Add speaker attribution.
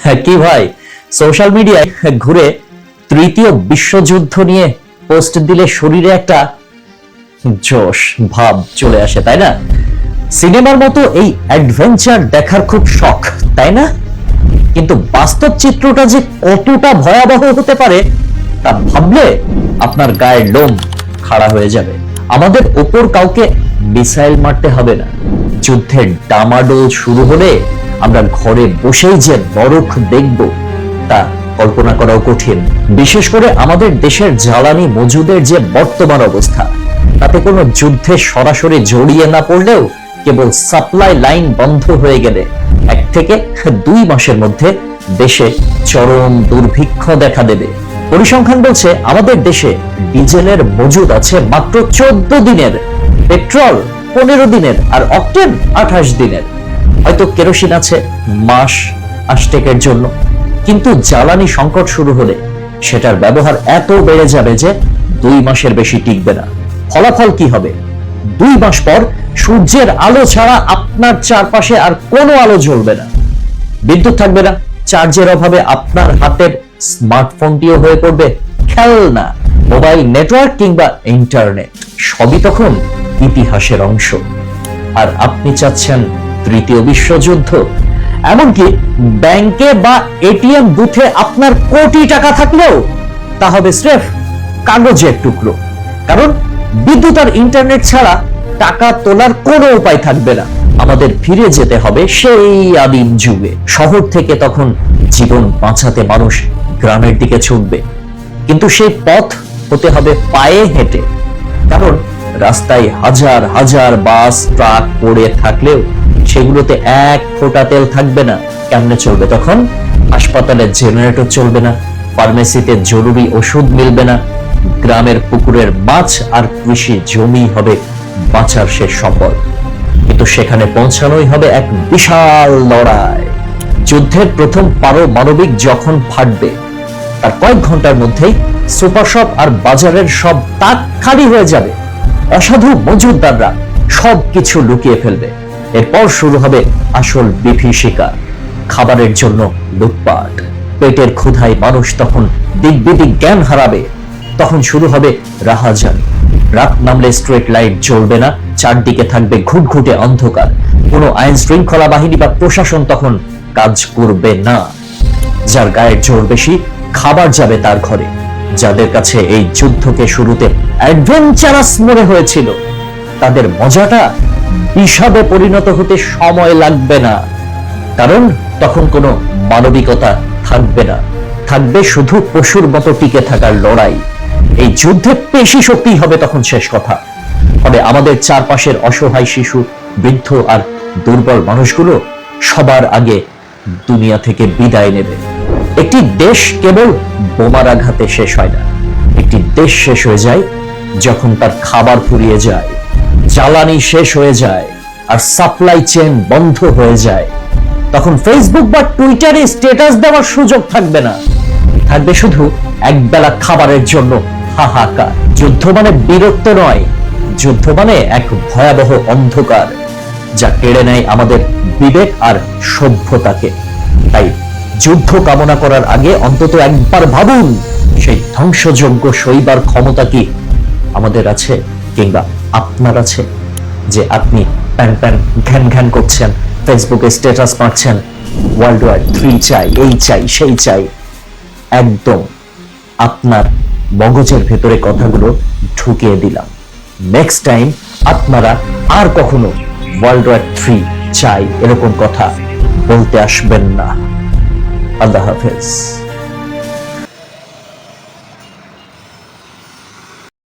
Speaker 1: কি ভাই, সোশ্যাল মিডিয়ায় ঘুরে তৃতীয় বিশ্বযুদ্ধ নিয়ে পোস্ট দিলে শরীরে একটা জোশ ভাব চলে আসে, তাই না? সিনেমার মতো এই অ্যাডভেঞ্চার দেখার খুব শখ, তাই না? কিন্তু বাস্তব চিত্রটা যে কতটা ভয়াবহ হতে পারে তা ভাবলে আপনার গায়ের লোম খাড়া হয়ে যাবে। আমাদের ওপর কাউকে মিসাইল মারতে হবে না, যুদ্ধের ডামাডোল শুরু হলে আমরা ঘরে বসেই যে নরক দেখব তা কল্পনা করাও কঠিন। বিশেষ করে আমাদের দেশের জ্বালানি মজুদের যে বর্তমান অবস্থা, তাতে কোনো যুদ্ধে সরাসরি জড়িয়ে না পড়লেও কেবল সাপ্লাই লাইন বন্ধ হয়ে গেলে 1 থেকে 2 মাসের মধ্যে দেশে চরম দুর্ভিক্ষ দেখা দেবে। পরিসংখ্যান বলছে আমাদের দেশে ডিজেলের মজুদ আছে মাত্র 14 দিনের, পেট্রোল 15 দিনের, আর অকটেন 28 দিনের। হয়তো কেরোসিন আছে মাস আষ্টেকের জন্য, কিন্তু জ্বালানি সংকট শুরু হলে সেটার ব্যবহার এত বেড়ে যাবে যে 2 মাসের বেশি টিকবে না। ফলাফল কি হবে? 2 মাস পর সূর্যের আলো ছাড়া আপনার চারপাশে আর কোনো আলো জ্বলবে না, বিদ্যুৎ থাকবে না, চার্জের অভাবে আপনার হাতের স্মার্টফোনটিও হয়ে পড়বে খেলনা। মোবাইল নেটওয়ার্ক কিংবা ইন্টারনেট সবই তখন ইতিহাসের অংশ। আর আপনি চাচ্ছেন তৃতীয় বিশ্বযুদ্ধ? এমনকি ব্যাংকে বা এটিএম বুথে আপনার কোটি টাকা থাকলেও তা হবে স্রেফ কাগজের টুকরো, কারণ বিদ্যুৎ আর ইন্টারনেট ছাড়া টাকা তোলার কোনো উপায় থাকবে না। আমাদের ফিরে যেতে হবে সেই আদিম যুগে। শহর থেকে তখন জীবন বাঁচাতে মানুষ গ্রামের দিকে ছুটবে, কিন্তু সেই পথ হতে হবে পায়ে হেঁটে, কারণ রাস্তায় হাজার হাজার বাস ট্রাক পড়ে থাকলেও সেগুলোতে 1 ফোঁটা তেল থাকবে না। কেমনে চলবে তখন? হাসপাতালে জেনারেটর চলবে না, ফার্মেসিতে জরুরি ওষুধ মিলবে না, গ্রামের পুকুরের মাছ আর কৃষি জমি হবে বাঁচার শেষ সম্বল। কিন্তু সেখানে পৌঁছানোই হবে এক বিশাল লড়াই। যুদ্ধের প্রথম পারমাণবিক যখন ফাটবে, তার কয়েক ঘন্টার মধ্যেই সুপার শপ আর বাজারের সব তাক খালি হয়ে যাবে। অসাধু মজুদদাররা সবকিছু লুকিয়ে ফেলবে। এরপর শুরু হবে আসল বিভীষিকা, খাবারের জন্য লুটপাট। পেটের ক্ষুধায় মানুষ তখন দিক-বিদিক জ্ঞান হারাবে। তখন শুরু হবে রাহাজানি। রাত নামলে স্ট্রিট লাইট জ্বলবে না, চারদিকে থাকবে ঘুটঘুটে অন্ধকার। কোনো আইন শৃঙ্খলা বাহিনী বা প্রশাসন তখন কাজ করবে না। যার গায়ের জোর বেশি, খাবার যাবে তার ঘরে। যাদের কাছে এই যুদ্ধকে শুরুতে অ্যাডভেঞ্চারাস মনে হয়েছিল, তাদের মজাটা বিষাদে পরিণত হতে সময় লাগবে না, কারণ তখন কোনো মানবিকতা থাকবে না, থাকবে শুধু পশুর মতো টিকে থাকার লড়াই। এই যুদ্ধে পেশি শক্তি হবে তখন শেষ কথা। ফলে আমাদের চারপাশের অসহায় শিশু, বৃদ্ধ আর দুর্বল মানুষগুলো সবার আগে দুনিয়া থেকে বিদায় নেবে। একটি দেশ কেবল বোমার আঘাতে শেষ হয় না, একটি দেশ শেষ হয়ে যায় যখন তার খাবার ফুরিয়ে যায়, জ্বালানি শেষ হয়ে যায় আর সাপ্লাই চেইন বন্ধ হয়ে যায়। তখন ফেসবুক বা টুইটারে স্ট্যাটাস দেওয়ার সুযোগ থাকবে না, থাকবে শুধু একবেলা খাবারের জন্য হাহাকার। যুদ্ধ মানে বীরত্ব নয়, যুদ্ধ মানে এক ভয়াবহ অন্ধকার যা কেড়ে নেয় আমাদের বিবেক আর সভ্যতাকে। তাই যুদ্ধ কামনা করার আগে অন্তত একবার ভাবুন, সেই ধ্বংসযজ্ঞ সইবার ক্ষমতা কি আমাদের আছে, কিংবা আপনার আছে? যে আপনি প্যান প্যান ঘ্যান ঘ্যান করছেন, ফেসবুকে স্ট্যাটাস মারছেন, ওয়ার্ল্ড ওয়ার 3 চাই, এই চাই, সেই চাই। একদম আপনার মগজের ভেতরে কথাগুলো ঢুকিয়ে দিলাম। নেক্সট টাইম আপনারা আর কখনো ওয়ার্ল্ড ওয়ার 3 চাই এরকম কথা বলতে আসবেন না। আল্লাহ হাফেজ।